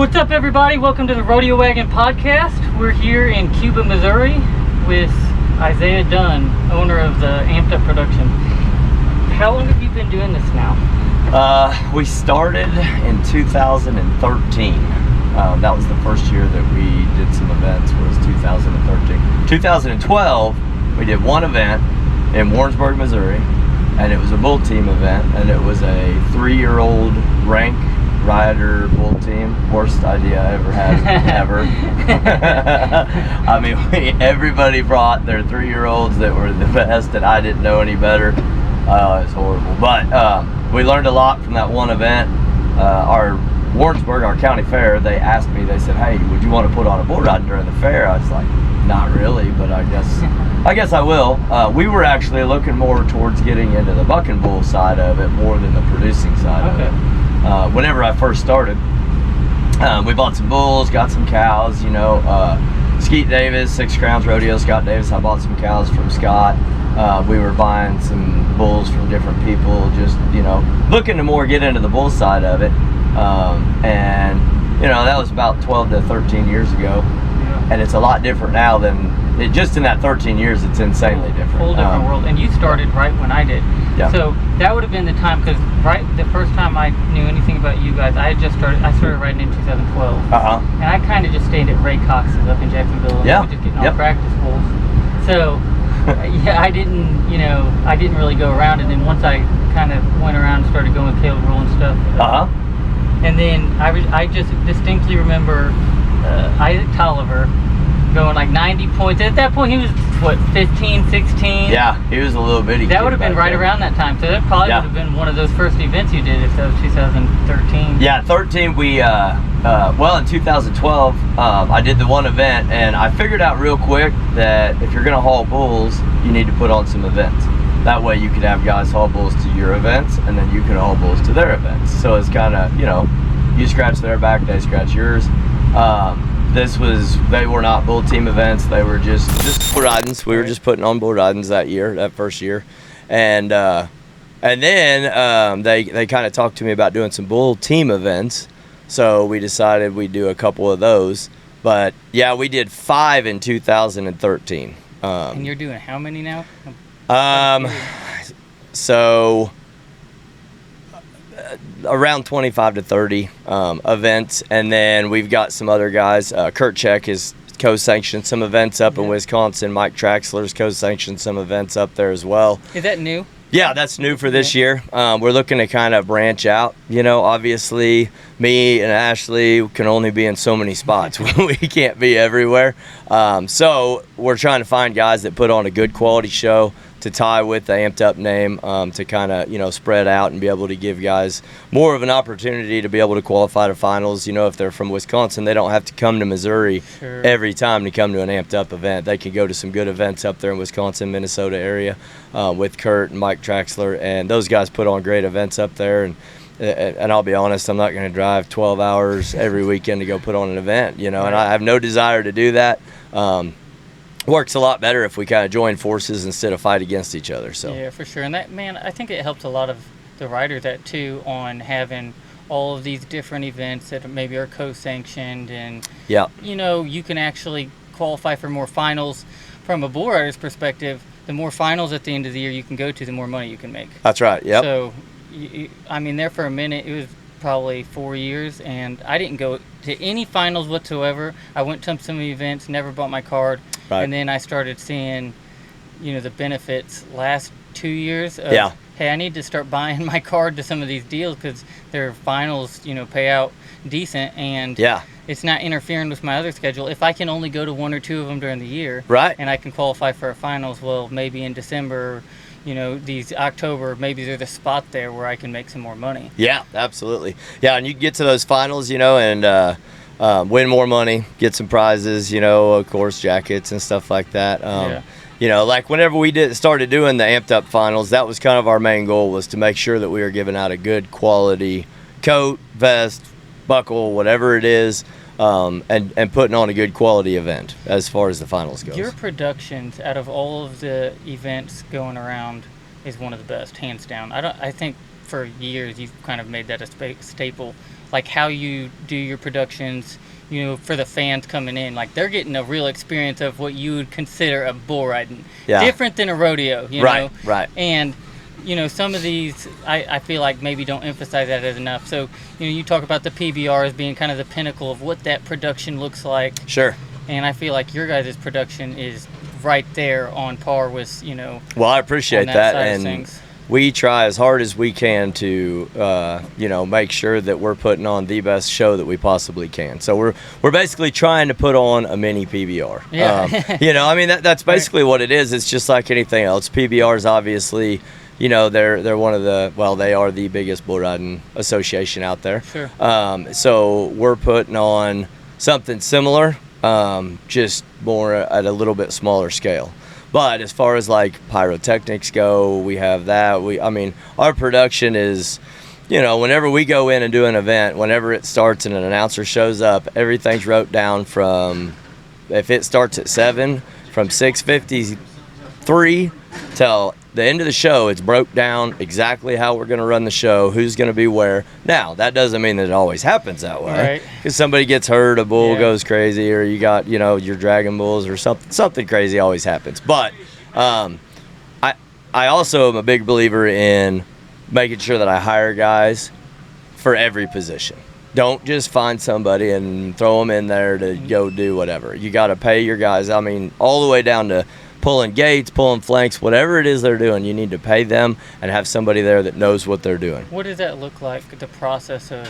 What's up, everybody? Welcome to the Rodeo Wagon Podcast. We're here in Cuba, Missouri with Isaiah Dunn, owner of the Amped Up Production. How long have you been doing this now? We started in 2013. That was the first year that we did some events, was 2013. 2012, we did one event in Warrensburg, Missouri, and it was a bull team event, and it was a 3-year-old rank rider bull team. Worst idea I ever had, ever. I mean, everybody brought their 3-year-olds that were the best, and I didn't know any better. It was horrible. But we learned a lot from that one event. Our Warrensburg, our county fair, they asked me, they said, hey, would you want to put on a bull riding during the fair? I was like, not really, but I guess I will. We were actually looking more towards getting into the bucking bull side of it more than the producing side of it. Whenever I first started, we bought some bulls, got some cows, you know, Skeet Davis, 6 Crowns Rodeo, Scott Davis. I bought some cows from Scott. We were buying some bulls from different people, just, you know, looking to more get into the bull side of it. And, you know, that was about 12 to 13 years ago. Yeah. And it's a lot different now than, just in that 13 years, it's insanely different. Whole different world. And you started right when I did. Yeah. So that would have been the time, because the first time I knew anything about you guys, I started riding in 2012. And I kind of just stayed at Ray Cox's up in Jacksonville, and we were just getting all practice bulls. So yeah, I didn't really go around. And then once I kind of went around and started going Caleb Rule and stuff. And then I just distinctly remember Isaac Tolliver going like 90 points. At that point, he was, what, 15, 16? Yeah, he was a little bitty. That would have been right around that time. So that probably would have been one of those first events you did if that was 2013. Yeah, 13, we, well, in 2012, I did the one event, and I figured out real quick that if you're going to haul bulls, you need to put on some events. That way you could have guys haul bulls to your events, and then you could haul bulls to their events. So it's kind of, you know, you scratch their back, they scratch yours. They were not bull team events. They were just bull ridings. We were just putting on bull ridings that first year. And then they kind of talked to me about doing some bull team events. So we decided we'd do a couple of those. But yeah, we did 5 in 2013. And you're doing how many now? So around 25 to 30 events, and then we've got some other guys. Kurt Check is co-sanctioned some events up in Wisconsin. Mike Traxler's co-sanctioned some events up there as well. Is that new? Yeah, that's new for this year. We're looking to kind of branch out. You know, obviously, me and Ashley can only be in so many spots. We can't be everywhere. So we're trying to find guys that put on a good quality show to tie with the Amped Up name, to kind of, you know, spread out and be able to give guys more of an opportunity to be able to qualify to finals. You know, if they're from Wisconsin, they don't have to come to Missouri every time to come to an Amped Up event. They can go to some good events up there in Wisconsin, Minnesota area with Kurt and Mike Traxler, and those guys put on great events up there. And I'll be honest, I'm not going to drive 12 hours every weekend to go put on an event, you know, and I have no desire to do that. Works a lot better if we kind of join forces instead of fight against each other. So yeah, for sure. And that, man, I think it helps a lot of the riders that too, on having all of these different events that maybe are co-sanctioned, and you know, you can actually qualify for more finals. From a bull rider's perspective, the more finals at the end of the year you can go to, the more money you can make. That's right. Yep. So I mean, there for a minute, it was probably 4 years, and I didn't go to any finals whatsoever. I went to some events, never bought my card. And then I started seeing, you know, the benefits last 2 years of, hey, I need to start buying my card to some of these deals because their finals, you know, pay out decent, and it's not interfering with my other schedule. If I can only go to 1 or 2 of them during the year, and I can qualify for a finals, well, maybe in December, you know, these October, maybe there's a spot there where I can make some more money. Yeah, absolutely. Yeah, and you get to those finals, you know, and win more money, get some prizes, you know, of course, jackets and stuff like that. You know, like whenever we started doing the Amped Up finals, that was kind of our main goal, was to make sure that we were giving out a good quality coat, vest, buckle, whatever it is, and putting on a good quality event as far as the finals goes. Your productions, out of all of the events going around, is one of the best, hands down. I think for years you've kind of made that a staple, like how you do your productions, for the fans coming in, like they're getting a real experience of what you would consider a bull riding, different than a rodeo, Right. And some of these I feel like maybe don't emphasize that as enough. So you talk about the PBR as being kind of the pinnacle of what that production looks like. Sure. And I feel like your guys' production is right there on par with Well, I appreciate that, and things. We try as hard as we can to make sure that we're putting on the best show that we possibly can. So we're basically trying to put on a mini PBR. That's basically what it is. It's just like anything else. PBRs obviously, they're one of they are the biggest bull riding association out there. Sure. So we're putting on something similar, just more at a little bit smaller scale. But as far as like pyrotechnics go, we have that. Our production is, whenever we go in and do an event, whenever it starts and an announcer shows up, everything's wrote down from, if it starts at 7, from 6:53 till the end of the show, it's broke down exactly how we're going to run the show, who's going to be where. Now, that doesn't mean that it always happens that way. Right. Because somebody gets hurt, a bull goes crazy, or you got, your dragon bulls or something crazy always happens. But I also am a big believer in making sure that I hire guys for every position. Don't just find somebody and throw them in there to go do whatever. You got to pay your guys. All the way down to pulling gates, pulling flanks, whatever it is they're doing, you need to pay them and have somebody there that knows what they're doing. What does that look like, the process of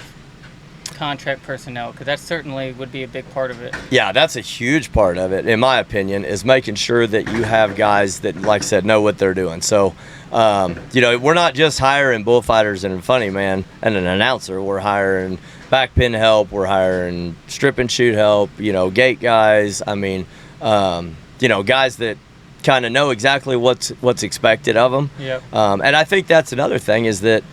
contract personnel? Because that certainly would be a big part of it. Yeah, that's a huge part of it, in my opinion, is making sure that you have guys that, like I said, know what they're doing. So, we're not just hiring bullfighters and a funny man and an announcer. We're hiring backpin help. We're hiring strip and shoot help, gate guys. Guys that kind of know exactly what's expected of them. Yep. And I think that's another thing is that,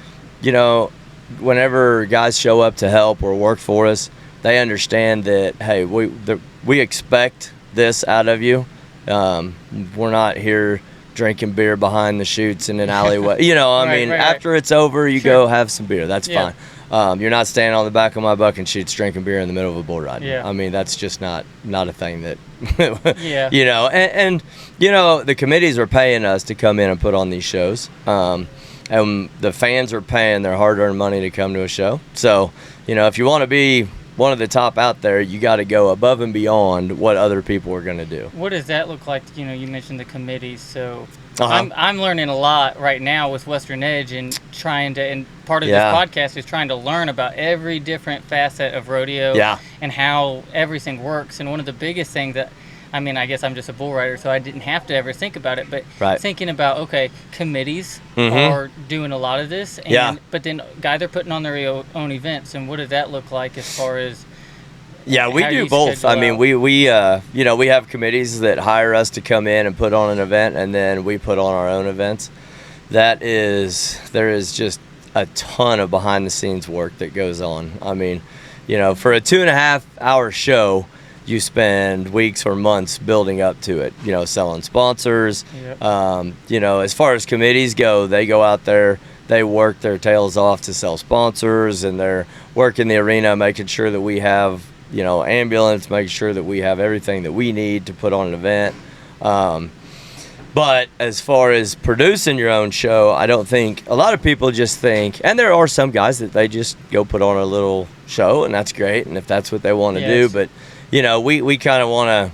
whenever guys show up to help or work for us, they understand that, hey, we expect this out of you. We're not here drinking beer behind the chutes in an alleyway. After it's over, you go have some beer. That's fine. You're not standing on the back of my bucking chutes drinking beer in the middle of a bull ride. Yeah. That's just not a thing that, yeah. And the committees are paying us to come in and put on these shows. And the fans are paying their hard-earned money to come to a show. So, if you want to be one of the top out there, you got to go above and beyond what other people are going to do. What does that look like? You mentioned the committees, so I'm learning a lot right now with Western Edge and and part of this podcast is trying to learn about every different facet of rodeo and how everything works. And one of the biggest things that, I guess I'm just a bull rider, so I didn't have to ever think about it, but thinking about, committees are doing a lot of this, but then guys are putting on their own events, and what does that look like as far as we do both. We have committees that hire us to come in and put on an event, and then we put on our own events. There is just a ton of behind the scenes work that goes on. For a 2.5 hour show, you spend weeks or months building up to it, selling sponsors. Yep. As far as committees go, they go out there, they work their tails off to sell sponsors, and they're working the arena, making sure that we have, ambulance, making sure that we have everything that we need to put on an event. But as far as producing your own show, I don't think, a lot of people just think, and there are some guys that they just go put on a little show, and that's great, and if that's what they want to do, but we kind of want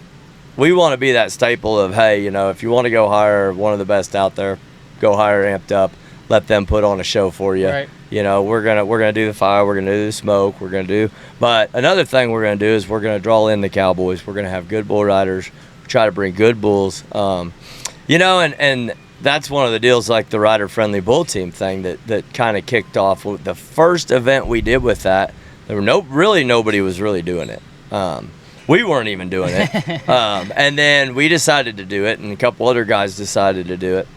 to be that staple of, hey, if you want to go hire one of the best out there, go hire Amped Up, let them put on a show for you. Right. We're gonna do the fire, we're gonna do the smoke, but another thing we're gonna do is we're gonna draw in the Cowboys. We're gonna have good bull riders, try to bring good bulls, and that's one of the deals, like the rider friendly bull team thing that kind of kicked off the first event we did with that. There were nobody was really doing it. We weren't even doing it. And then we decided to do it, and a couple other guys decided to do it.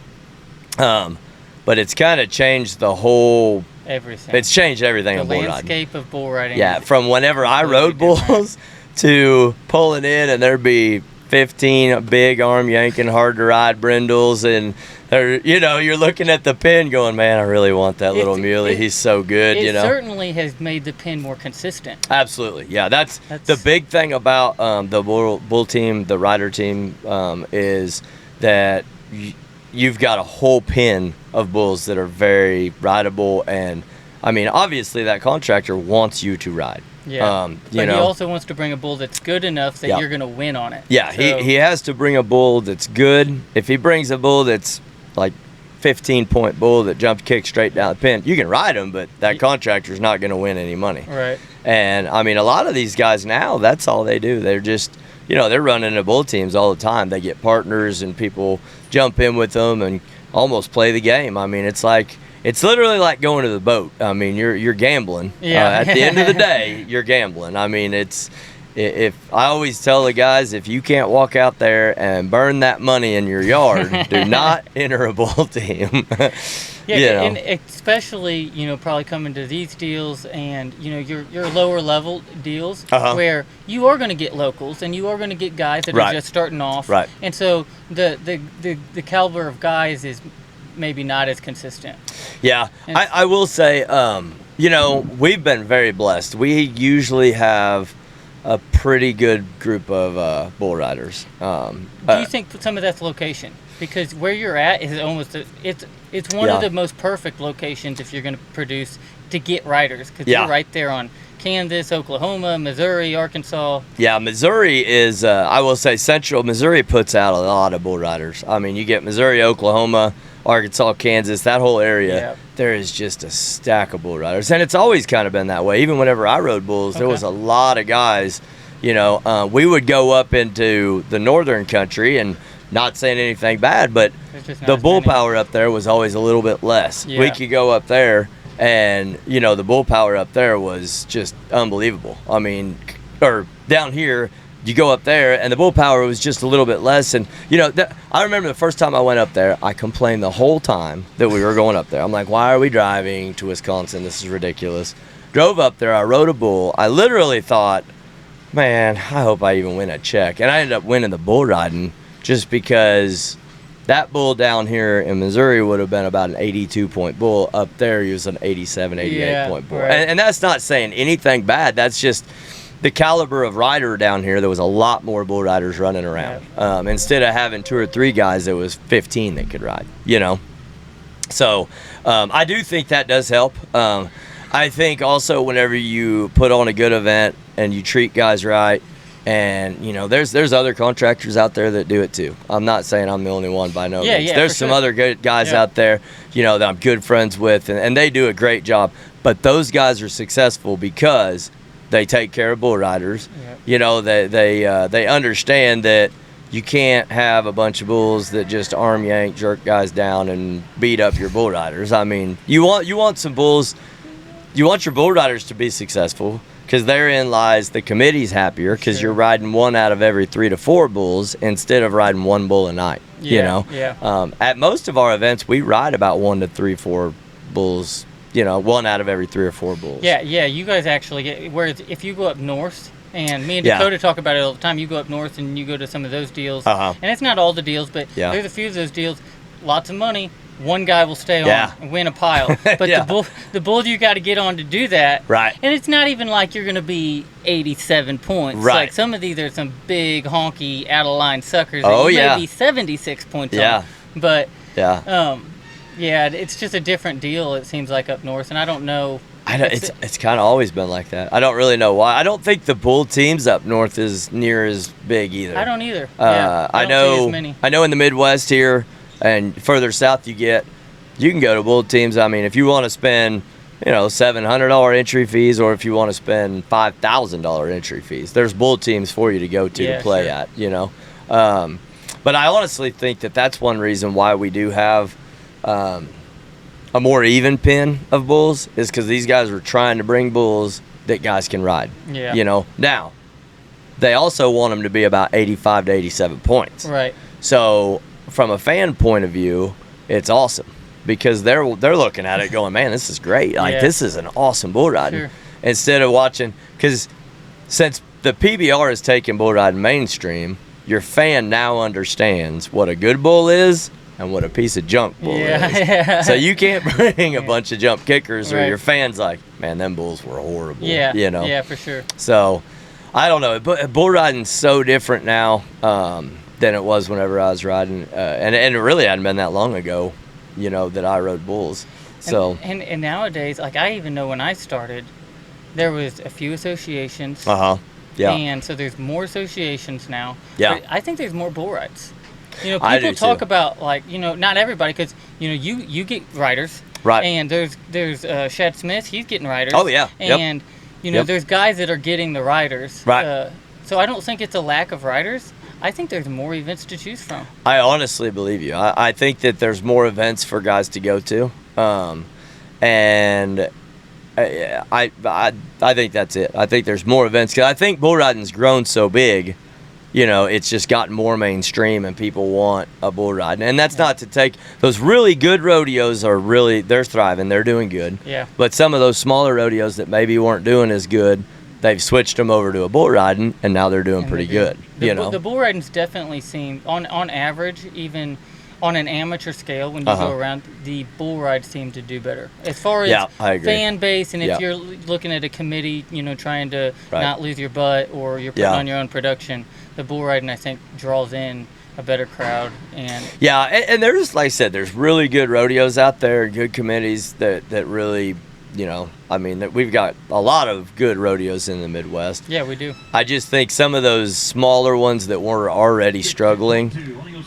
But it's kind of changed the whole... Everything. It's changed everything in bull riding. The landscape of bull riding. Yeah, from whenever I rode bulls to pulling in and there'd be 15 big arm yanking, hard to ride brindles, and you're looking at the pin going, man, I really want that little muley. He's so good. It certainly has made the pin more consistent. Absolutely, yeah. That's the big thing about the bull team, the rider team, is that you've got a whole pin of bulls that are very rideable, and I mean, obviously that contractor wants you to ride. Yeah, but he also wants to bring a bull that's good enough that you're going to win on it. Yeah, so he has to bring a bull that's good. If he brings a bull that's like 15-point bull that jumps, kicks straight down the pin, you can ride him, but that contractor's not going to win any money. Right. And I mean, a lot of these guys now, that's all they do. They're just, they're running the bull teams all the time. They get partners and people jump in with them and almost play the game. I mean, it's literally like going to the boat. I mean, you're gambling. Yeah. At the end of the day, you're gambling. I mean, if I always tell the guys, if you can't walk out there and burn that money in your yard, do not enter a bull team. Yeah, and especially probably coming to these deals and your lower level deals where you are going to get locals and you are going to get guys that are just starting off. Right. And so the caliber of guys is maybe not as consistent. Yeah, I will say, we've been very blessed. We usually have a pretty good group of bull riders. Do you think some of that's location? Because where you're at is almost it's one of the most perfect locations if you're going to produce to get riders, because you're right there on Kansas, Oklahoma, Missouri, Arkansas. Yeah, Missouri is, I will say, central Missouri puts out a lot of bull riders. I mean, you get Missouri, Oklahoma, Arkansas, Kansas, that whole area, there is just a stack of bull riders. And it's always kind of been that way. Even whenever I rode bulls, there was a lot of guys. We would go up into the northern country, and not saying anything bad, but the bull power up there was always a little bit less. Yeah. We could go up there, and, the bull power up there was just unbelievable. I mean, or down here, you go up there, and the bull power was just a little bit less. And, I remember the first time I went up there, I complained the whole time that we were going up there. I'm like, why are we driving to Wisconsin? This is ridiculous. Drove up there. I rode a bull. I literally thought, man, I hope I even win a check. And I ended up winning the bull riding just because that bull down here in Missouri would have been about an 82-point bull. Up there, he was an 87, 88-point bull. Right. And that's not saying anything bad. That's just the caliber of rider down here. There was a lot more bull riders running around. Instead of having 2 or 3 guys, there was 15 that could ride, So I do think that does help. I think also whenever you put on a good event and you treat guys right, and there's other contractors out there that do it too. I'm not saying I'm the only one by no means. There's some other good guys out there, that I'm good friends with, and they do a great job. But those guys are successful because they take care of bull riders. They understand that you can't have a bunch of bulls that just arm yank, jerk guys down, and beat up your bull riders. I mean, you want some bulls. You want your bull riders to be successful, because therein lies the committee's happier, because you're riding 1 out of every 3 to 4 bulls instead of riding 1 bull a night. At most of our events, we ride about 1 to 3, 4 bulls. 1 out of every 3 or 4 bulls. Yeah. You guys actually get, whereas if you go up north, and me and Dakota talk about it all the time, you go up north and you go to some of those deals, and it's not all the deals, but there's a few of those deals, lots of money, 1 guy will stay on and win a pile. But the bull you got to get on to do that. Right. And it's not even like you're going to be 87 points. Right. Like some of these are some big, honky, out-of-line suckers that you may be 76 points on. But, it's just a different deal, it seems like, up north, and I don't know. It's kind of always been like that. I don't really know why. I don't think the bull teams up north is near as big either. I don't either. I don't see as many. I know in the Midwest here and further south you can go to bull teams. I mean, if you want to spend, $700 entry fees, or if you want to spend $5,000 entry fees, there's bull teams for you to go to play at, But I honestly think that that's one reason why we do have a more even pin of bulls, is because these guys were trying to bring bulls that guys can ride. Now they also want them to be about 85 to 87 points. Right. So from a fan point of view, it's awesome, because they're looking at it going, man, this is great. Like this is an awesome bull riding. Sure. Instead of watching, because since the PBR is taking bull riding mainstream, your fan now understands what a good bull is and what a piece of junk bull is. So you can't bring a bunch of jump kickers, or your fans like, man, them bulls were horrible. Yeah, you know. Yeah, for sure. So I don't know, but bull riding's so different now than it was whenever I was riding, and it really hadn't been that long ago, you know, that I rode bulls. So and nowadays, like I even know when I started, there was a few associations. Yeah. And so there's more associations now. Yeah. But I think there's more bull rides. You know, I people do talk too. about, like, you know, not everybody, because, you know, you get riders. Right. And there's Shad Smith, he's getting riders. Oh, yeah. And, you know, there's guys that are getting the riders. Right. So I don't think it's a lack of riders. I think there's more events to choose from. I honestly believe you. I think that there's more events for guys to go to. And I think that's it. I think there's more events, because I think bull riding's grown so big, you know, it's just gotten more mainstream and people want a bull ride. And that's not to take those really good rodeos they're thriving, they're doing good. Yeah. But some of those smaller rodeos that maybe weren't doing as good, they've switched them over to a bull riding, and now they're doing pretty good. The bull ridings definitely seem, on average, even on an amateur scale, when you go around, the bull rides seem to do better. As far as fan base, and if you're looking at a committee, you know, trying to not lose your butt, or you're putting on your own production, the bull riding, I think, draws in a better crowd. And there's, like I said, there's really good rodeos out there, good committees that really, you know, I mean, that we've got a lot of good rodeos in the Midwest. Yeah, we do. I just think some of those smaller ones that were already struggling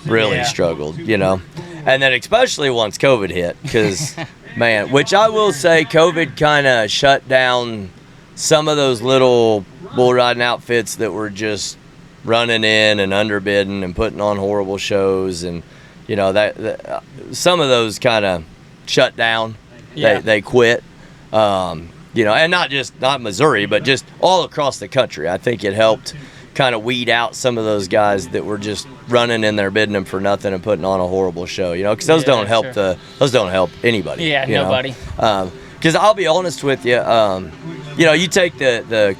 really struggled, you know. And then especially once COVID hit, because, man, which I will say, COVID kind of shut down some of those little bull riding outfits that were just running in and underbidding and putting on horrible shows. And, you know, that some of those kind of shut down. Yeah. They quit. You know, and not Missouri, but just all across the country. I think it helped kind of weed out some of those guys that were just running in there bidding them for nothing and putting on a horrible show, you know, because those don't help those don't help anybody. Yeah, nobody. Because I'll be honest with you, you know, you take the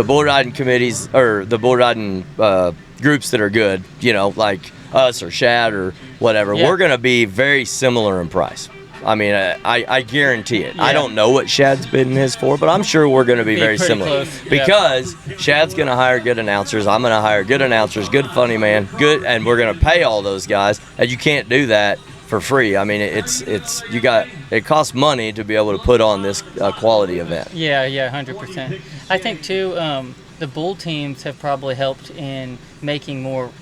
bull riding committees, or the bull riding groups that are good, you know, like us or Shad or whatever, we're going to be very similar in price. I mean, I guarantee it. Yeah. I don't know what Shad's bidding his for, but I'm sure we're going to be very similar. Close. Because Shad's going to hire good announcers. I'm going to hire good announcers, good funny man, good, and we're going to pay all those guys. And you can't do that for free. I mean, it costs money to be able to put on this quality event. Yeah, 100%. I think too, the bull teams have probably helped in making more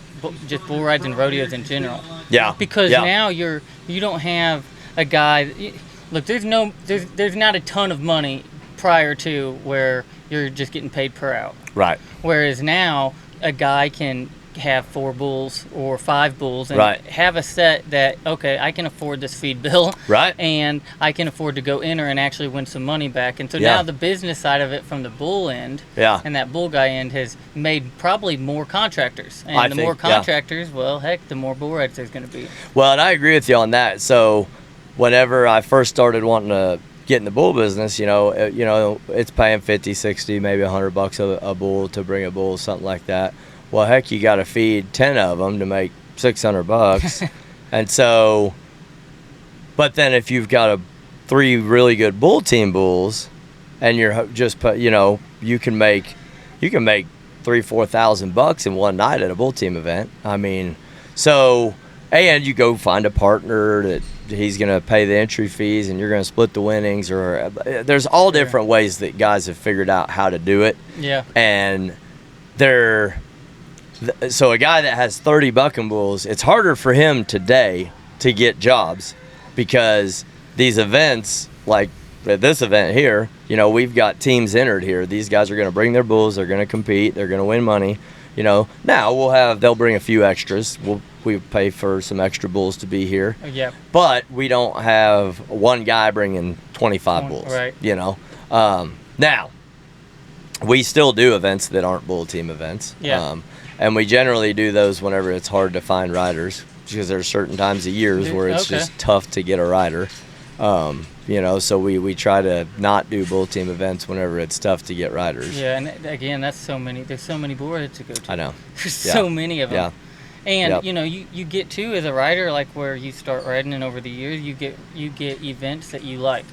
just bull rides and rodeos in general. Yeah. Because now you don't have a guy. Look, there's not a ton of money prior to where you're just getting paid per out. Right. Whereas now a guy can have 4 bulls or 5 bulls and have a set that, okay, I can afford this feed bill. Right. And I can afford to go enter and actually win some money back. And so now the business side of it from the bull end and that bull guy end has made probably more contractors. And the more contractors, well, heck, the more bull rides there's going to be. Well, and I agree with you on that. So whenever I first started wanting to get in the bull business, you know, it's paying 50, 60, maybe $100 a bull to bring a bull, something like that. Well, heck, you got to feed 10 of them to make $600. And so, but then if you've got 3 really good bull team bulls, and you're just, you know, you can make $3,000-4,000 in one night at a bull team event. I mean, so, and you go find a partner that he's going to pay the entry fees, and you're going to split the winnings, or there's all different ways that guys have figured out how to do it. Yeah. And so a guy that has 30 bucking bulls, it's harder for him today to get jobs, because these events, like this event here, you know, we've got teams entered here. These guys are going to bring their bulls, they're going to compete, they're going to win money. You know, now they'll bring a few extras. We pay for some extra bulls to be here. Yeah. But we don't have one guy bringing 25 bulls. Right. You know. Now, we still do events that aren't bull team events. Yeah. And we generally do those whenever it's hard to find riders, because there's certain times of years where it's just tough to get a rider. You know, so we try to not do bull team events whenever it's tough to get riders. Yeah, and again, there's so many bull rides to go to. I know. There's so many of them. Yeah. And you get too as a rider, like where you start riding, and over the years you get events that you like,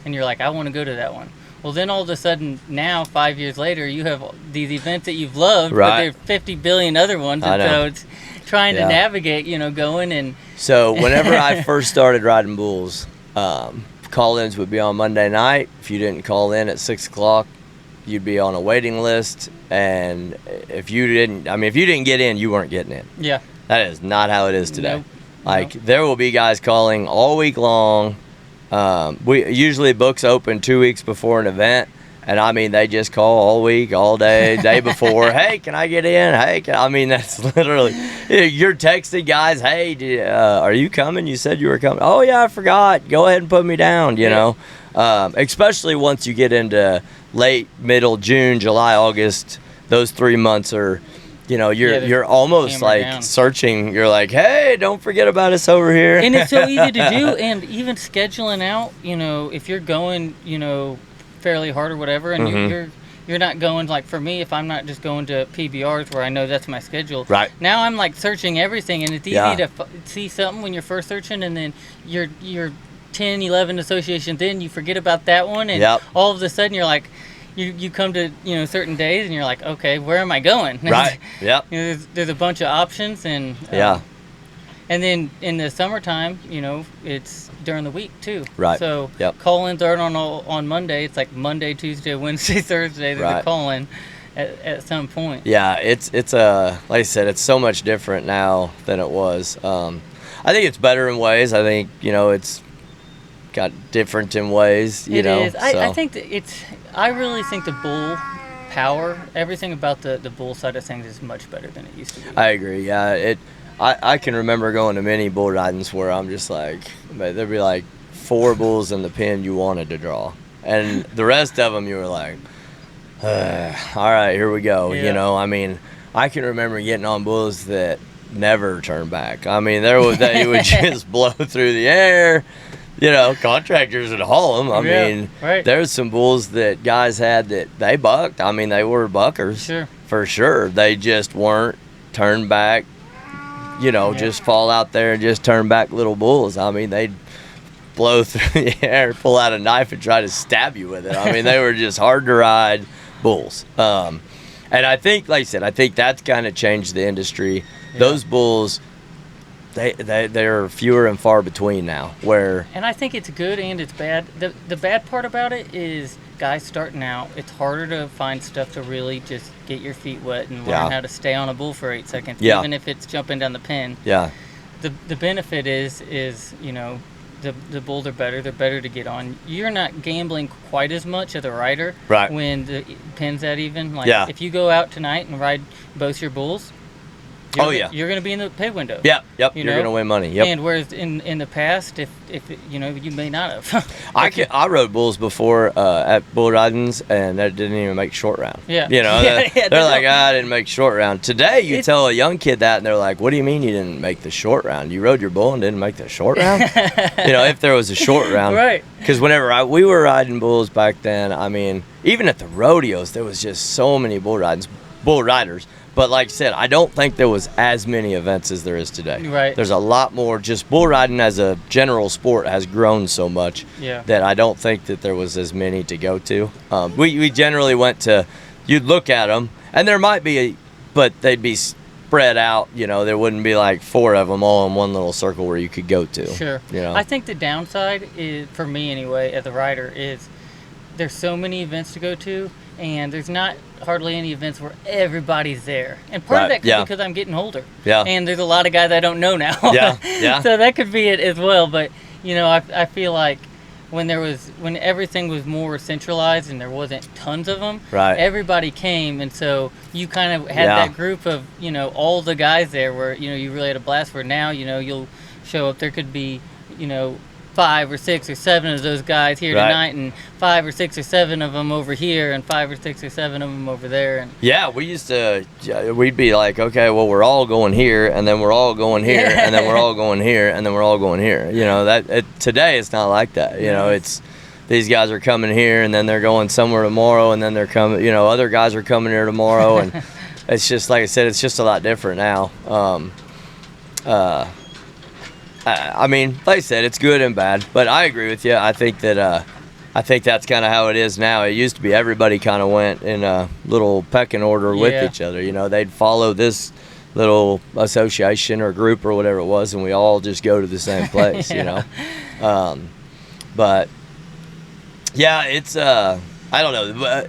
and you're like, I want to go to that one. Well, then all of a sudden, now 5 years later, you have these events that you've loved, but there's 50 billion other ones, and so it's trying to navigate, going and. So whenever I first started riding bulls, call-ins would be on Monday night. If you didn't call in at 6 o'clock, you'd be on a waiting list, and if you didn't get in, you weren't getting in. Yeah. That is not how it is today. Nope. Like, there will be guys calling all week long. We usually books open 2 weeks before an event, and they just call all week, all day, day before. Hey, can I get in? Hey, that's literally, you're texting guys. Hey, are you coming? You said you were coming. Oh yeah, I forgot. Go ahead and put me down. You know, especially once you get into late, middle June, July, August. Those 3 months are. You're almost like down. Searching. You're like, hey, don't forget about us over here. And it's so easy to do. And even scheduling out, if you're going, fairly hard or whatever, and you're not going, like for me, if I'm not just going to PBRs where I know that's my schedule. Right. Now I'm like searching everything, and it's easy to see something when you're first searching, and then you're 10, 11 associations in, you forget about that one, and all of a sudden you're like, You come to certain days and you're like, okay, where am I going? Right. Yep. There's a bunch of options, and and then in the summertime, it's during the week too. Right. So call-ins aren't on Monday. It's like Monday, Tuesday, Wednesday, Thursday. There's a call-in at some point. Yeah, it's like I said, it's so much different now than it was. I think it's better in ways. I think it's got different in ways. It is. I think that I really think the bull power, everything about the bull side of things is much better than it used to be. I agree. Yeah, I can remember going to many bull ridings where I'm just like, there'd be like 4 bulls in the pen you wanted to draw, and the rest of them you were like, all right, here we go. Yeah. I can remember getting on bulls that never turned back. They would just blow through the air. Contractors would haul them. There's some bulls that guys had that they bucked. They were buckers. Sure. For sure. They just weren't turned back, just fall out there and just turn back little bulls. They'd blow through the air, pull out a knife and try to stab you with it. They were just hard to ride bulls. And I think, like I said, that's kind of changed the industry. Yeah. Those bulls, they're fewer and far between now. And I think it's good and it's bad. The bad part about it is guys starting out, it's harder to find stuff to really just get your feet wet and learn how to stay on a bull for 8 seconds, even if it's jumping down the pen. Yeah. The benefit is the bulls are better. They're better to get on. You're not gambling quite as much as a rider when the pen's that even. If you go out tonight and ride both your bulls, you're going to be in the pay window. Yep. You're going to win money. Yep. And whereas in the past, if you may not have. I rode bulls before at bull ridings, and that didn't even make short round. Yeah. They're like, I didn't make short round. Today, you tell a young kid that, and they're like, what do you mean you didn't make the short round? You rode your bull and didn't make the short round? If there was a short round. Right. Because whenever we were riding bulls back then, even at the rodeos, there was just so many bull riders. But like I said, I don't think there was as many events as there is today. Right. There's a lot more. Just bull riding as a general sport has grown so much that I don't think that there was as many to go to. We generally went to, you'd look at them, and there might be, but they'd be spread out. There wouldn't be like 4 of them all in one little circle where you could go to. Sure. I think the downside is, for me anyway, as a rider, is there's so many events to go to, and there's not hardly any events where everybody's there. And part of that could be because I'm getting older. Yeah. And there's a lot of guys I don't know now. Yeah. So that could be it as well. But, I feel like when everything was more centralized and there wasn't tons of them, everybody came. And so you kind of had that group of, all the guys there where, you really had a blast. Where now, you'll show up. There could be, 5 or 6 or 7 of those guys here tonight, and 5 or 6 or 7 of them over here, and 5 or 6 or 7 of them over there. And we used to, we'd be like, okay, well, we're all going here, and then we're all going here, and then we're all going here, and then we're all going here. Today it's not like that. It's these guys are coming here, and then they're going somewhere tomorrow, and then they're coming. Other guys are coming here tomorrow, and it's just like I said, it's just a lot different now. I mean, like I said, it's good and bad, but I agree with you. I think that's kind of how it is now. It used to be everybody kind of went in a little pecking order with each other. You know, they'd follow this little association or group or whatever it was, and we all just go to the same place, you know. But yeah, it's I don't know.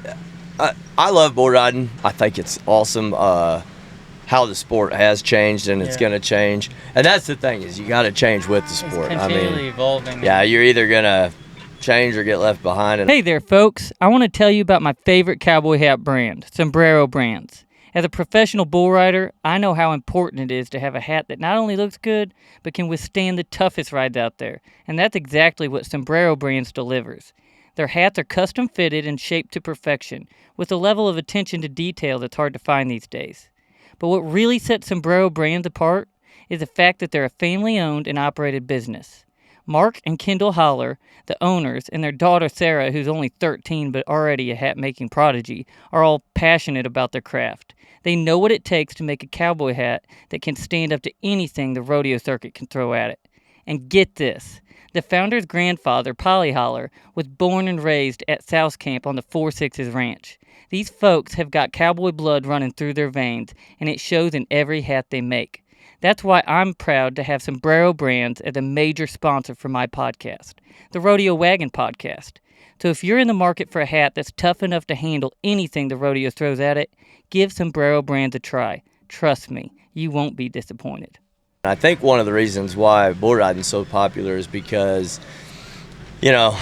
I love bull riding. I think it's awesome how the sport has changed, and it's going to change. And that's the thing, is you got to change with the sport. It's continually evolving. Yeah, you're either going to change or get left behind. Hey there, folks. I want to tell you about my favorite cowboy hat brand, Sombrero Brands. As a professional bull rider, I know how important it is to have a hat that not only looks good, but can withstand the toughest rides out there. And that's exactly what Sombrero Brands delivers. Their hats are custom fitted and shaped to perfection, with a level of attention to detail that's hard to find these days. But what really sets Sombrero Brands apart is the fact that they're a family-owned and operated business. Mark and Kendall Holler, the owners, and their daughter Sarah, who's only 13 but already a hat-making prodigy, are all passionate about their craft. They know what it takes to make a cowboy hat that can stand up to anything the rodeo circuit can throw at it. And get this, the founder's grandfather, Polly Holler, was born and raised at South Camp on the 4-6's ranch. These folks have got cowboy blood running through their veins, and it shows in every hat they make. That's why I'm proud to have Sombrero Brands as a major sponsor for my podcast, the Rodeo Wagon Podcast. So if you're in the market for a hat that's tough enough to handle anything the rodeo throws at it, give Sombrero Brands a try. Trust me, you won't be disappointed. I think one of the reasons why bull riding is so popular is because, you know,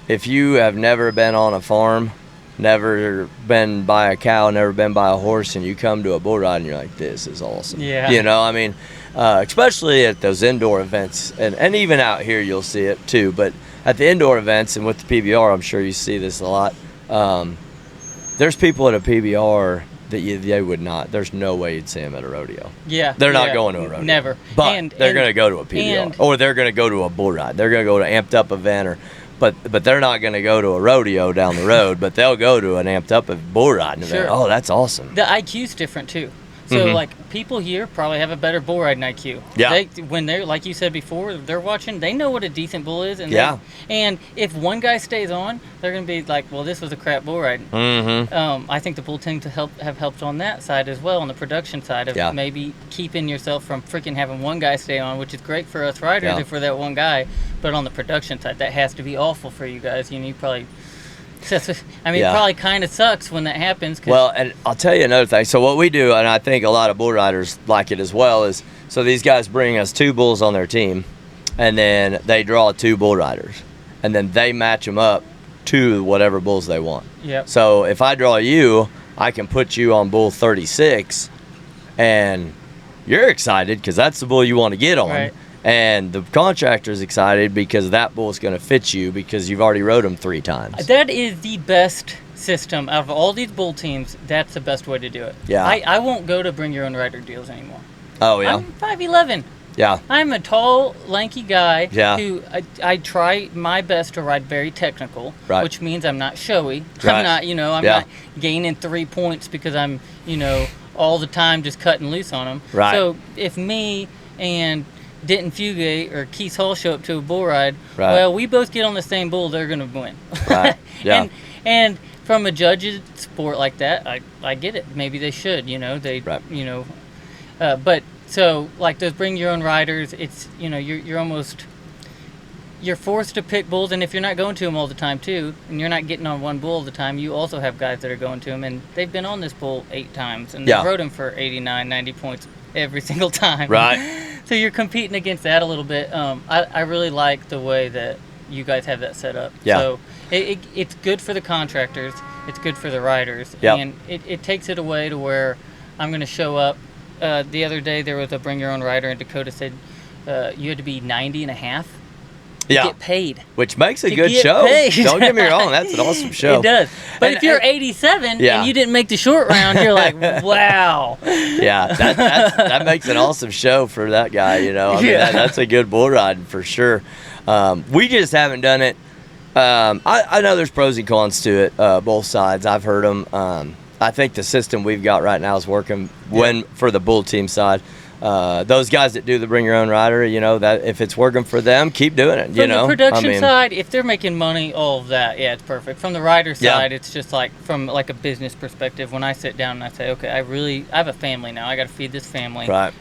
if you have never been on a farm, never been by a cow, never been by a horse, and you come to a bull ride and you're like, this is awesome. Yeah. You know, I mean, especially at those indoor events, and even out here you'll see it too, but at the indoor events and with the PBR, I'm sure you see this a lot. There's people at a PBR that they would not. There's no way you'd see them at a rodeo. Yeah. They're not going to a rodeo. Never. But they're going to go to a PBR. Or they're going to go to a bull ride. They're going to go to an amped up event. But they're not going to go to a rodeo down the road. But they'll go to an amped up bull riding event. Sure. Oh, that's awesome. The IQ's different too. So, like, people here probably have a better bull riding IQ. Yeah. When they're, like you said before, they're watching, they know what a decent bull is. And and if one guy stays on, they're going to be like, well, this was a crap bull riding. I think the bull teams have helped on that side as well, on the production side of maybe keeping yourself from freaking having one guy stay on, which is great for us riders if we're that one guy. But on the production side, that has to be awful for you guys. You probably... I mean, it probably kind of sucks when that happens. Well, and I'll tell you another thing. So what we do, and I think a lot of bull riders like it as well, is so these guys bring us 2 bulls on their team, and then they draw 2 bull riders, and then they match them up to whatever bulls they want. Yep. So if I draw you, I can put you on bull 36, and you're excited because that's the bull you want to get on. Right. And the contractor's excited because that bull's going to fit you because you've already rode him 3 times. That is the best system. Out of all these bull teams, that's the best way to do it. Yeah. I won't go to bring your own rider deals anymore. Oh, yeah? I'm 5'11". Yeah. I'm a tall, lanky guy who I try my best to ride very technical, which means I'm not showy. Right. I'm not, I'm not gaining 3 points because I'm, all the time just cutting loose on them. Right. So if me and Denton Fugate or Keith Hall show up to a bull ride, well, we both get on the same bull, they're going to win. Right. Yeah. and from a judge's sport like that, I get it. Maybe they should, but so like those bring your own riders, it's, you're forced to pick bulls, and if you're not going to them all the time too, and you're not getting on one bull all the time, you also have guys that are going to them, and they've been on this bull 8 times, and they've rode him for 89, 90 points every single time. Right. So you're competing against that a little bit. I really like the way that you guys have that set up. Yeah. So it's good for the contractors. It's good for the riders. Yep. And it takes it away to where I'm going to show up. The other day there was a bring your own rider, and Dakota said you had to be 90 and a half to get paid. Which makes a good show. Don't get me wrong. That's an awesome show. It does. But if you're 87 and you didn't make the short round, you're like, wow. Yeah, that makes an awesome show for that guy, I mean, that's a good bull riding for sure. We just haven't done it. I know there's pros and cons to it, both sides. I've heard them. I think the system we've got right now is working for the bull team side. those guys that do the bring your own rider, that if it's working for them, keep doing it. From the production side, if they're making money, all of that, yeah, it's perfect. From the rider side, it's just like from like a business perspective. When I sit down and I say, okay, I have a family now. I got to feed this family. Right.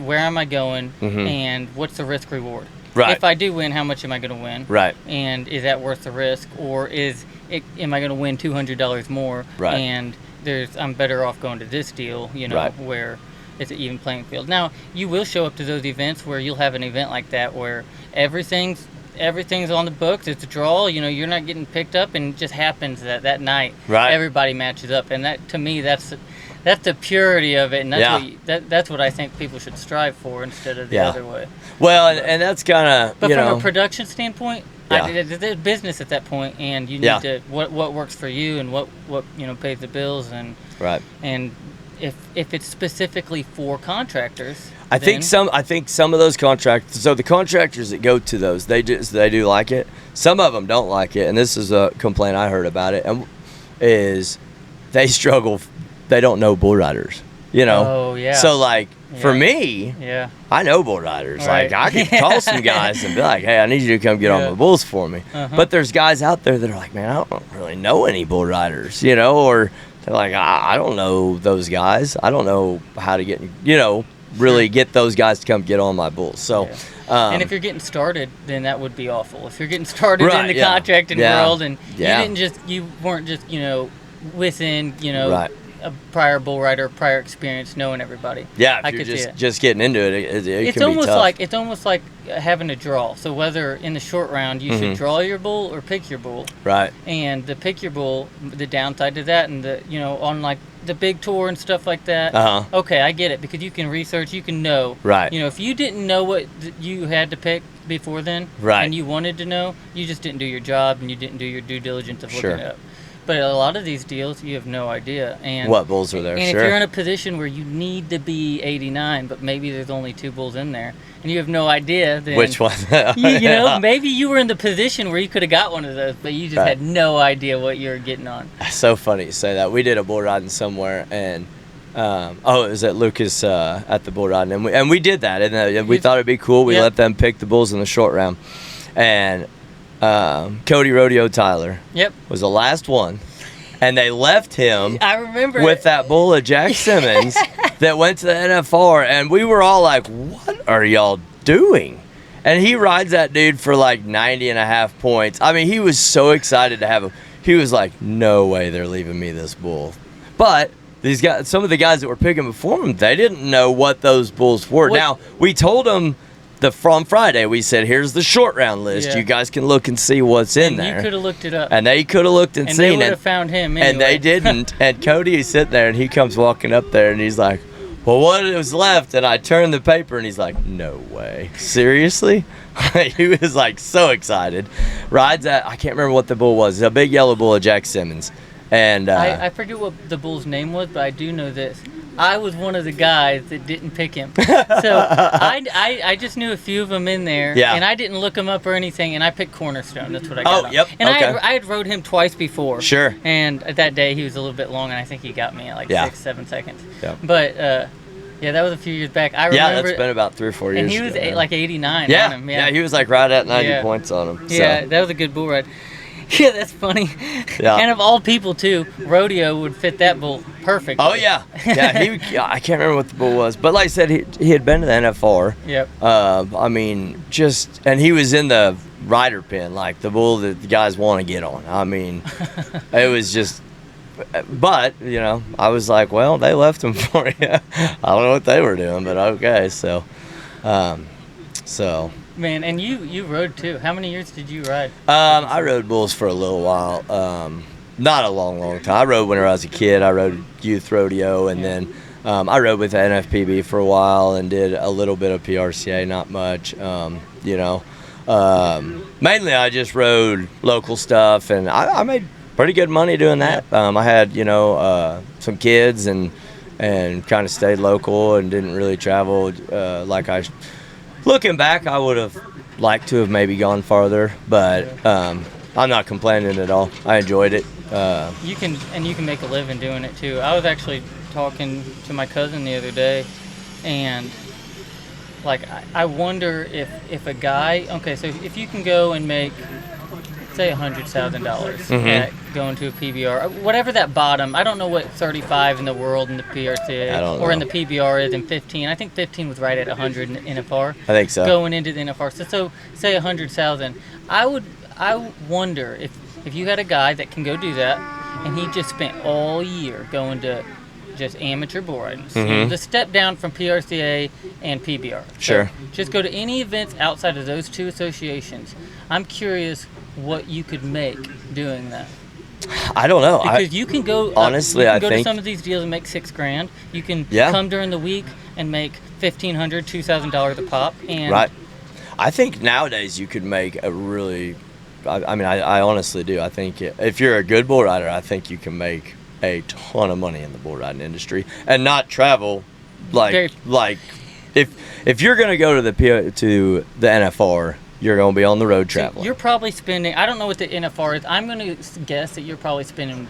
Where am I going? And what's the risk reward? Right. If I do win, how much am I going to win? Right. And is that worth the risk, or am I going to win $200 more? Right. And I'm better off going to this deal, where it's an even playing field. Now, you will show up to those events where you'll have an event like that where everything's on the books. It's a draw. You're not getting picked up, and it just happens that night everybody matches up. And that, to me, that's the purity of it, and that's what I think people should strive for instead of the other way. Well, and that's kind of from a production standpoint. There's business at that point, and you need to what works for you and what pays the bills, and if it's specifically for contractors, I think some of those contractors. So the contractors that go to those, they do like it. Some of them don't like it, and this is a complaint I heard about it, and is they struggle. They don't know bull riders. Oh yeah. So for me, I know bull riders. Right. I could call some guys and be like, "Hey, I need you to come get on my bulls for me." But there's guys out there that are like, "Man, I don't really know any bull riders," or they're like, "I don't know those guys. I don't know how to get, really get those guys to come get on my bulls." So, and if you're getting started, then that would be awful. If you're getting started in the contracting world, and you weren't just within a prior bull rider, prior experience, knowing everybody. Yeah, if you're just getting into it, it can be tough. It's almost like having a draw. So whether in the short round you should draw your bull or pick your bull. Right. And the pick your bull, the downside to that, and on like the big tour and stuff like that. Okay, I get it, because you can research, you can know. Right. If you didn't know what you had to pick before then, and you wanted to know, you just didn't do your job and you didn't do your due diligence of looking it up. But a lot of these deals, you have no idea. And what bulls are there? And if you're in a position where you need to be 89, but maybe there's only 2 bulls in there, and you have no idea, then which one? Maybe you were in the position where you could have got one of those, but you just had no idea what you were getting on. So funny you say that. We did a bull riding somewhere, and it was at Lucas at the bull riding, and we did that, and we thought it'd be cool. We let them pick the bulls in the short round, and Cody Rodeo Tyler was the last one, and they left him with that bull of Jack Simmons that went to the NFR, and we were all like, what are y'all doing? And he rides that dude for like 90.5 points. I mean, he was so excited to have him. He was like, no way they're leaving me this bull. But these guys, some of the guys that were picking before him, they didn't know what those bulls were. Now, we told them from Friday, we said, here's the short round list. You guys can look and see what's in there. You could have looked it up. And they could have looked and seen it. And they would have found him anyway. And they didn't. And Cody is sitting there, and he comes walking up there, and he's like, well, what was left? And I turned the paper, and he's like, no way. Seriously? He was like so excited. Rides at, I can't remember what the bull was. It's a big yellow bull of Jack Simmons. And I forget what the bull's name was, but I do know this. I was one of the guys that didn't pick him. So I just knew a few of them in there, and I didn't look them up or anything, and I picked Cornerstone. That's what I got on. And I had rode him twice before. Sure. And that day he was a little bit long, and I think he got me at like 6-7 seconds. Yeah. But that was a few years back. I remember. Yeah, that's been about 3 or 4 years and he was ago, like 89 yeah. on him. Yeah, he was like right at 90 points on him. Yeah, so. That was a good bull ride. Yeah, that's funny. Yeah. And of all people, too, Rodeo would fit that bull perfect. Oh, yeah. Yeah, I can't remember what the bull was. But like I said, he had been to the NFR. Yep. I mean, and he was in the rider pen, like the bull that the guys want to get on. I mean, it was just, but, I was like, well, they left him for you. I don't know what they were doing, but okay, so. Man, and you rode too. How many years did you ride? I rode bulls for a little while. Not a long time. I rode when I was a kid. I rode youth rodeo, and then I rode with the NFPB for a while and did a little bit of PRCA, not much. Mainly I just rode local stuff, and I made pretty good money doing that. I had some kids and kind of stayed local and didn't really travel like I. Looking back, I would have liked to have maybe gone farther, but I'm not complaining at all. I enjoyed it. You can make a living doing it too. I was actually talking to my cousin the other day, and like I wonder if a guy, okay, so if you can go and make, say, $100,000 at going to a PBR, whatever that bottom. I don't know what 35 in the world in the PRCA or in the PBR is, in 15. I think 15 was right at 100 in the NFR. I think so. Going into the NFR, so say 100,000. I wonder if you had a guy that can go do that, and he just spent all year going to just amateur bull riding. The step down from PRCA and PBR. Sure. So just go to any events outside of those two associations. I'm curious what you could make doing that. I don't know. Because you can go. Honestly, I think to some of these deals and make $6,000. You can come during the week and make $1,500, $2,000 a pop. And right. I think nowadays you could make a really. I mean, I honestly do. I think if you're a good bull rider, I think you can make a ton of money in the bull riding industry and not travel like if you're going to go to the NFR, you're going to be on the road traveling. So you're probably spending, I don't know what the NFR is. I'm going to guess that you're probably spending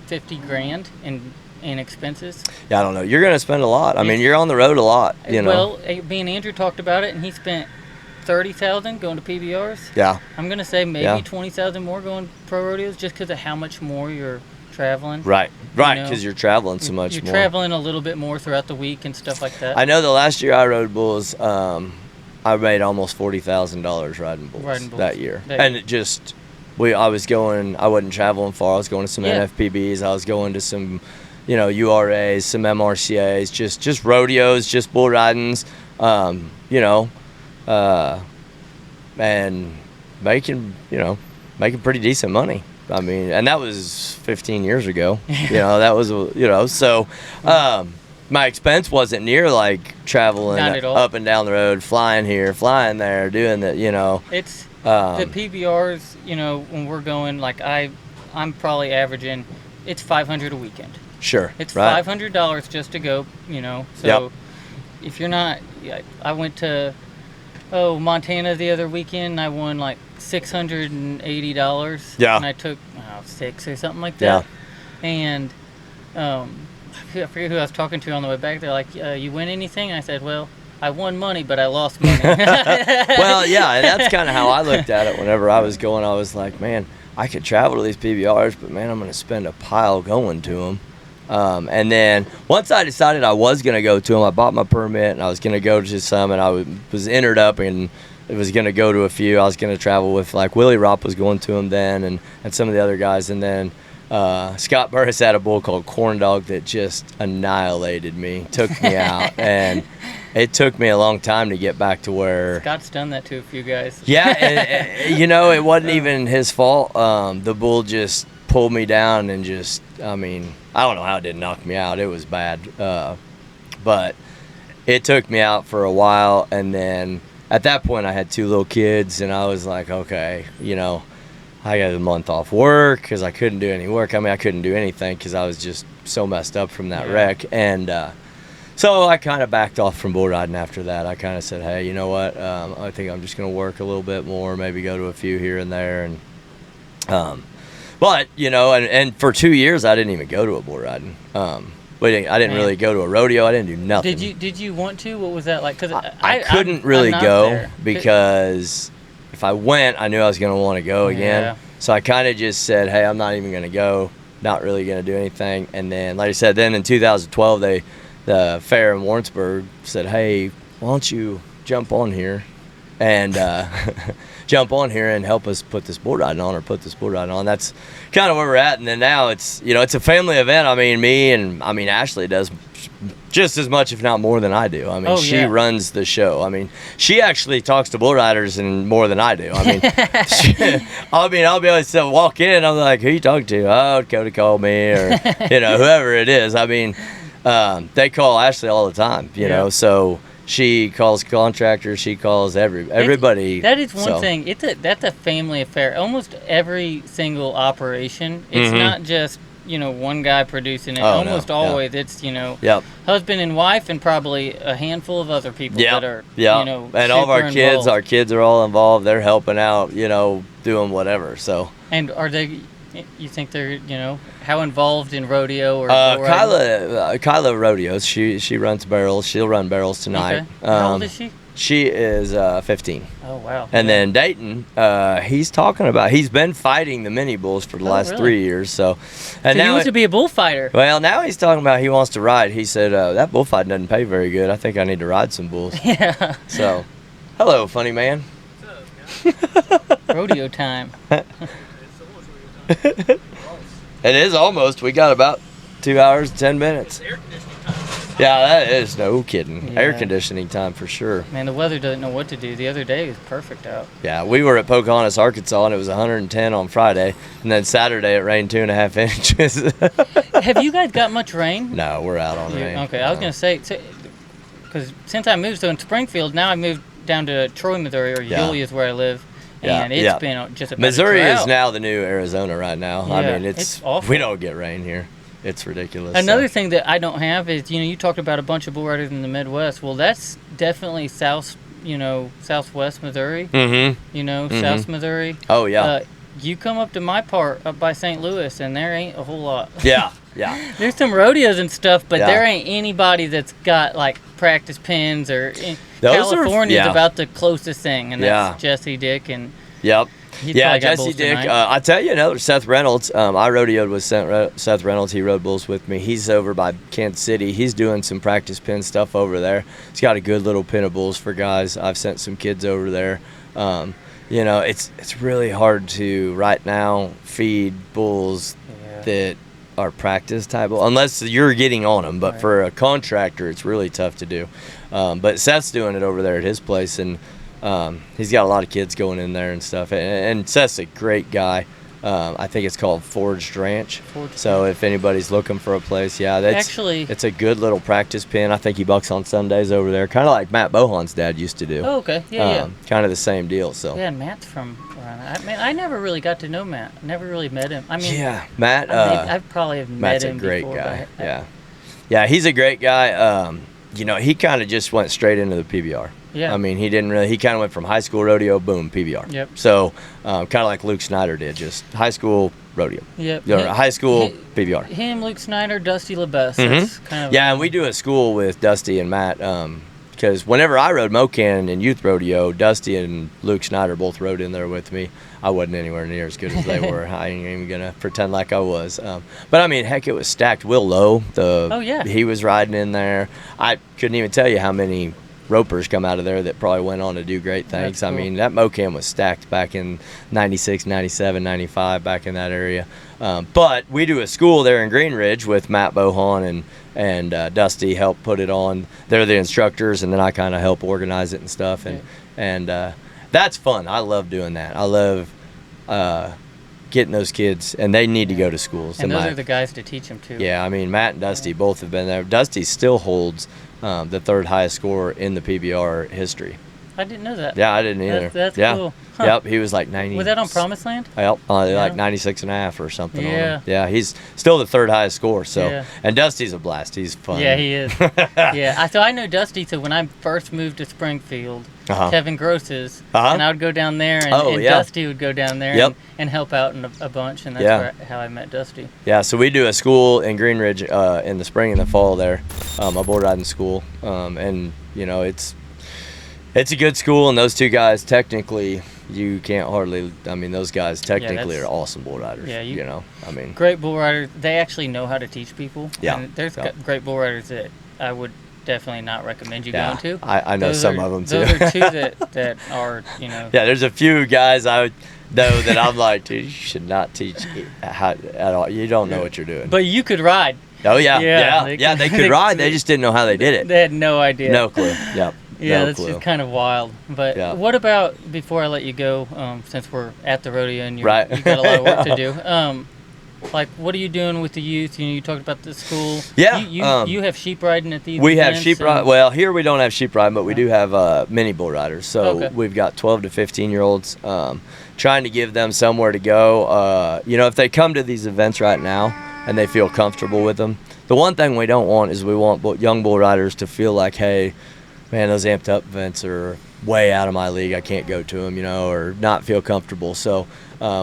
$50,000 in expenses. Yeah, I don't know. You're going to spend a lot. I mean, you're on the road a lot, you know. Well, me and Andrew talked about it, and he spent $30,000 going to PBRs. Yeah. I'm going to say maybe $20,000 more going pro rodeos just because of how much more you're traveling. Right, because you're traveling so much more. You're traveling a little bit more throughout the week and stuff like that. I know the last year I rode bulls, I made almost $40,000 riding bulls that year. And it just, I wasn't traveling far. I was going to some NFPBs. I was going to some, URAs, some MRCAs, just rodeos, just bull ridings, and making pretty decent money. I mean, and that was 15 years ago. That was, so my expense wasn't near like traveling up and down the road, flying here, flying there, doing that, It's the PBRs, when we're going, like I'm probably averaging, it's $500 a weekend. Sure. It's $500 just to go, so if you're not, I went to, Montana the other weekend, I won like $680. Yeah. And I took 6 or something like that. Yeah. And I forget who I was talking to on the way back. They're like, you win anything? And I said, well, I won money, but I lost money. Well, yeah, and that's kind of how I looked at it whenever I was going. I was like, man, I could travel to these PBRs, but man, I'm going to spend a pile going to them. And then once I decided I was going to go to them, I bought my permit and I was going to go to some, and I was entered up and it was going to go to a few. I was going to travel with, like, Willie Ropp was going to them then, and some of the other guys. And then Scott Burris had a bull called Corn Dog that just annihilated me, took me out. And it took me a long time to get back to where... Scott's done that to a few guys. Yeah, and, it wasn't even his fault. The bull just pulled me down and just, I mean, I don't know how it didn't knock me out. It was bad. But it took me out for a while, and then at that point I had 2 little kids, and I was like, okay, I got a month off work because I couldn't do any work. I mean, I couldn't do anything because I was just so messed up from that wreck. And so I kind of backed off from bull riding after that. I kind of said, hey, you know what? I think I'm just going to work a little bit more, maybe go to a few here and there. And but, and for 2 years I didn't even go to a bull riding. I didn't really go to a rodeo. I didn't do nothing. Did you want to? What was that like? Because I couldn't really go because if I went, I knew I was going to want to go again. Yeah. So I kind of just said, hey, I'm not even going to go, not really going to do anything. And then, like I said, then in 2012, the fair in Warrensburg said, hey, why don't you jump on here and help us put this bull riding on. That's kind of where we're at. And then now it's a family event. I mean, Ashley does just as much, if not more, than I do. I mean, she runs the show. I mean, she actually talks to bull riders and more than I do. I mean, I'll be able to walk in. I'm like, who you talking to? Oh, Cody called me, or whoever it is. I mean, they call Ashley all the time. So. She calls contractors. She calls everybody. That is one thing. That's a family affair. Almost every single operation. It's not just one guy producing it. Almost always it's husband and wife and probably a handful of other people that are and all of our kids. Involved. Our kids are all involved. They're helping out. Doing whatever. So. And are they? You think they're how involved in rodeo or Kyla rodeos. She runs barrels. She'll run barrels tonight. Okay. How old is she? She is 15. Oh, wow. And then Dayton, he's talking about, he's been fighting the mini bulls for the last really? 3 years. So He wants to be a bullfighter. Well, now he's talking about he wants to ride. He said, that bullfight doesn't pay very good. I think I need to ride some bulls. Yeah. So, hello, funny man. What's up, rodeo time. It is almost. We got about 2 hours and 10 minutes. Yeah, that is no kidding. Yeah. Air conditioning time for sure. Man, the weather doesn't know what to do. The other day was perfect out. Yeah, we were at Pocahontas, Arkansas, and it was 110 on Friday. And then Saturday it rained 2.5 inches. Have you guys got much rain? No, we're out on rain. Okay, I was going to say, because since I moved in Springfield, now I moved down to Troy, Missouri, or Yulee is where I live. And it's been just about Missouri a drought. is now the new Arizona right now. Yeah, I mean, it's awful. We don't get rain here. It's ridiculous. Another thing that I don't have is, you talked about a bunch of bull riders in the Midwest. Well, that's definitely southwest Missouri. Mm-hmm. South Missouri. Oh, yeah. You come up to my part up by St. Louis, and there ain't a whole lot. Yeah. There's some rodeos and stuff, but Yeah. there ain't anybody that's got like practice pins or. Those California's are about the closest thing, and that's Yeah. Jesse Dick and. Yep. He's Yeah, probably got Jesse bulls Dick. tonight. I tell you another, Seth Reynolds. I rodeoed with Seth Reynolds. He rode bulls with me. He's over by Kansas City. He's doing some practice pin stuff over there. He's got a good little pen of bulls for guys. I've sent some kids over there. It's really hard to right now feed bulls that are practice type, unless you're getting on them. But for a contractor, it's really tough to do. But Seth's doing it over there at his place, and he's got a lot of kids going in there and stuff. And Seth's a great guy. I think it's called Forged Ranch. So if anybody's looking for a place, it's a good little practice pen. I think he bucks on Sundays over there, kind of like Matt Bohan's dad used to do. Oh, okay. Yeah. Kind of the same deal. So. Yeah, and Matt's from around. I never really got to know Matt. Never really met him. I mean. Yeah, Matt. I probably have met him. Matt's a great before, guy. Yeah, he's a great guy. He kind of just went straight into the PBR. Yeah. I mean, he kind of went from high school rodeo, boom, PBR. Yep. So, kind of like Luke Snyder did, just high school rodeo. Yep. High school PBR. Him, Luke Snyder, Dusty LeBest. Mm-hmm. That's kind of. Yeah, and we do a school with Dusty and Matt, because whenever I rode Mocan in youth rodeo, Dusty and Luke Snyder both rode in there with me. I wasn't anywhere near as good as they were. I ain't even gonna pretend like I was. But I mean, heck, it was stacked. Will Lowe, he was riding in there. I couldn't even tell you how many ropers come out of there that probably went on to do great things. That's cool. I mean, that Mocan was stacked back in 96, 97, 95, back in that area. But we do a school there in Green Ridge with Matt Bohan and Dusty help put it on. They're the instructors, and then I kind of help organize it and stuff. And that's fun. I love doing that. I love getting those kids, and they need to go to schools. And those are the guys to teach them too. Yeah, I mean, Matt and Dusty both have been there. Dusty still holds the third highest score in the PBR history. I didn't know that. Yeah, I didn't either. That's cool. Huh. Yep, he was like 90. Was that on Promised Land? Yep, like 96 and a half or something. Yeah. On him. Yeah, he's still the third highest score. So, Yeah. And Dusty's a blast. He's fun. Yeah, he is. Yeah, so I know Dusty. So when I first moved to Springfield, Kevin Gross's, and I would go down there, and Dusty would go down there and help out in a bunch, and that's how I met Dusty. Yeah, so we do a school in Green Ridge in the spring and the fall there, a bull riding school, and it's a good school, and those two guys technically you can't hardly. I mean, those guys technically are awesome bull riders. Yeah, I mean, great bull riders. They actually know how to teach people. Yeah, and there's great bull riders that I would definitely not recommend you going to. I know some of them too. Those are two that are Yeah, there's a few guys I would know that I'm like, dude, you should not teach at all. You don't know what you're doing. But you could ride. Oh yeah. They could ride. They just didn't know how they did it. They had no idea. No clue. Yep. Yeah, that's just kind of wild. But what about, before I let you go, since we're at the rodeo and you've got a lot of work to do, like, what are you doing with the youth? You talked about the school. Yeah. You have sheep riding at these We events, have sheep riding. Well, here we don't have sheep riding, but we do have mini bull riders. So we've got 12 to 15-year-olds, trying to give them somewhere to go. If they come to these events right now and they feel comfortable with them, the one thing we don't want is we want young bull riders to feel like, hey, man, those amped up events are way out of my league. I can't go to them, or not feel comfortable. So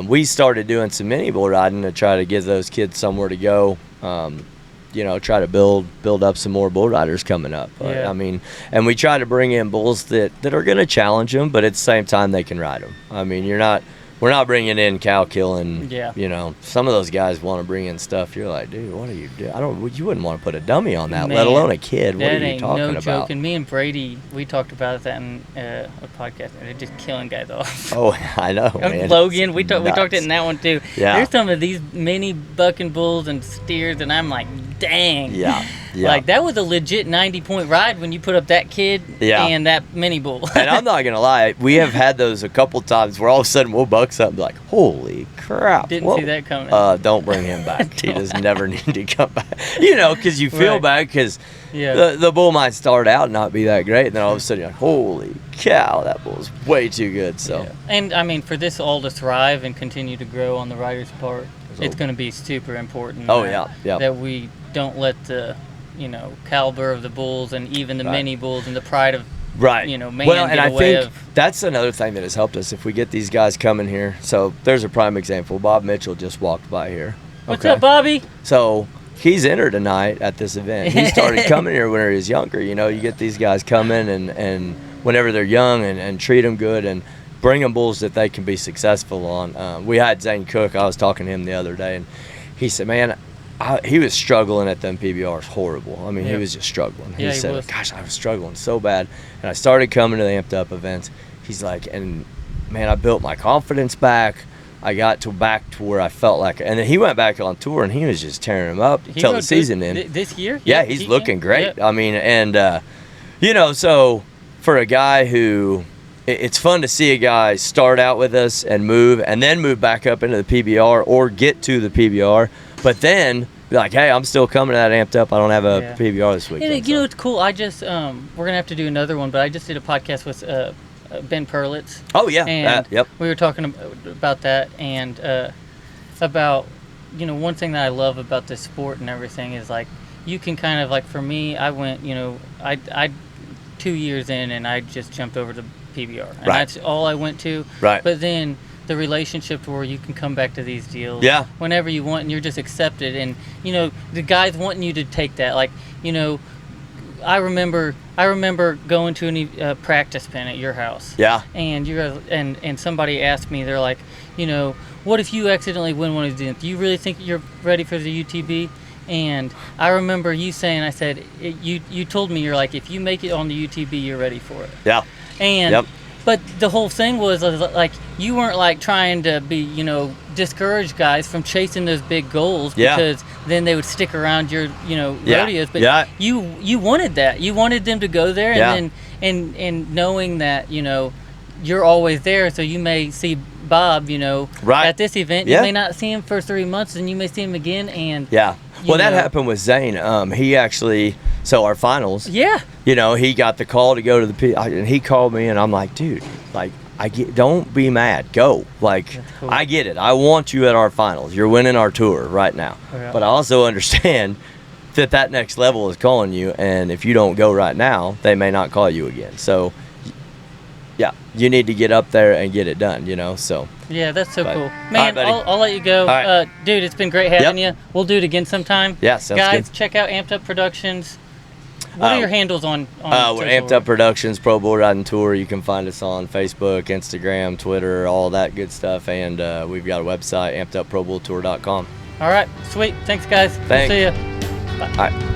we started doing some mini bull riding to try to give those kids somewhere to go. try to build up some more bull riders coming up. Yeah. I mean, and we try to bring in bulls that are going to challenge them, but at the same time they can ride them. I mean, we're not bringing in cow killing. Yeah. Some of those guys want to bring in stuff. You're like, dude, what are you doing? You wouldn't want to put a dummy on that, Man, let alone a kid. What that are you ain't talking no about? joke. And me and Brady, we talked about that in a podcast, and they're just killing guys off. Oh, I know, man. Logan, we talked it in that one too. Yeah. There's some of these mini bucking bulls and steers, and I'm like, dang. Yeah. Like, that was a legit 90-point ride when you put up that kid and that mini bull. And I'm not going to lie, we have had those a couple times where all of a sudden we'll buck something like, holy crap. Didn't see that coming. Don't bring him back. He does never need to come back. Because you feel bad because the bull might start out and not be that great, and then all of a sudden you're like, holy cow, that bull's way too good. So. Yeah. And, I mean, for this all to thrive and continue to grow on the rider's part, it's going to be super important that we don't let the caliber of the bulls and even the mini bulls and the pride of man and I think that's another thing that has helped us. If we get these guys coming here, so there's a prime example. Bob Mitchell just walked by here. What's up, Bobby? So he's entered tonight at this event. He started coming here when he was younger. You get these guys coming and whenever they're young and treat them good and bring them bulls that they can be successful on. We had Zane Cook. I was talking to him the other day, and he said, man, he was struggling at them PBRs horrible. I mean, he was just struggling. He said, gosh, I was struggling so bad. And I started coming to the Amped Up events. He's like, and man, I built my confidence back. I got back to where I felt like, and then he went back on tour, and he was just tearing them up until the season ended. This year? Yeah, he's looking great. Yeah. I mean, and, so for a guy who, it's fun to see a guy start out with us and then move back up into the PBR or get to the PBR, but then be like, hey, I'm still coming to that Amped Up. I don't have a PBR this weekend. And it's cool. I just, we're going to have to do another one, but I just did a podcast with Ben Perlitz. Oh, yeah. And yep. we were talking about that and about, one thing that I love about this sport and everything is, like, you can kind of, like, for me, I went, I 2 years in and I just jumped over to PBR. And that's all I went to. Right. But then the relationship where you can come back to these deals whenever you want and you're just accepted. And, the guys wanting you to take that. Like, I remember going to a practice pen at your house. Yeah. And you guys, and somebody asked me, they're like, what if you accidentally win one of these events? Do you really think you're ready for the UTB? And I remember you saying, I said, you told me, you're like, if you make it on the UTB, you're ready for it. Yeah. And but the whole thing was like, you weren't like trying to be, discourage guys from chasing those big goals because then they would stick around your, rodeos. But you wanted that. You wanted them to go there and then and knowing that, you're always there, so you may see Bob, at this event. You may not see him for 3 months, and you may see him again. And well, that happened with Zane. He actually, so our finals. Yeah. He got the call to go to the and he called me, and I'm like, dude, like, don't be mad. Go. Like, cool. I get it. I want you at our finals. You're winning our tour right now. Yeah. But I also understand that next level is calling you, and if you don't go right now, they may not call you again. So, yeah, you need to get up there and get it done, so. Yeah, that's so cool. Man, right, I'll let you go. Right. Dude, it's been great having you. We'll do it again sometime. Yeah, sounds Guys, good. Check out Amped Up Productions. What are your handles on we're Amped Up Productions, Pro Bull Riding Tour. You can find us on Facebook, Instagram, Twitter, all that good stuff. And we've got a website, ampedupprobulltour.com. All right, sweet. Thanks, guys. Thanks. We'll see you. Bye. All right.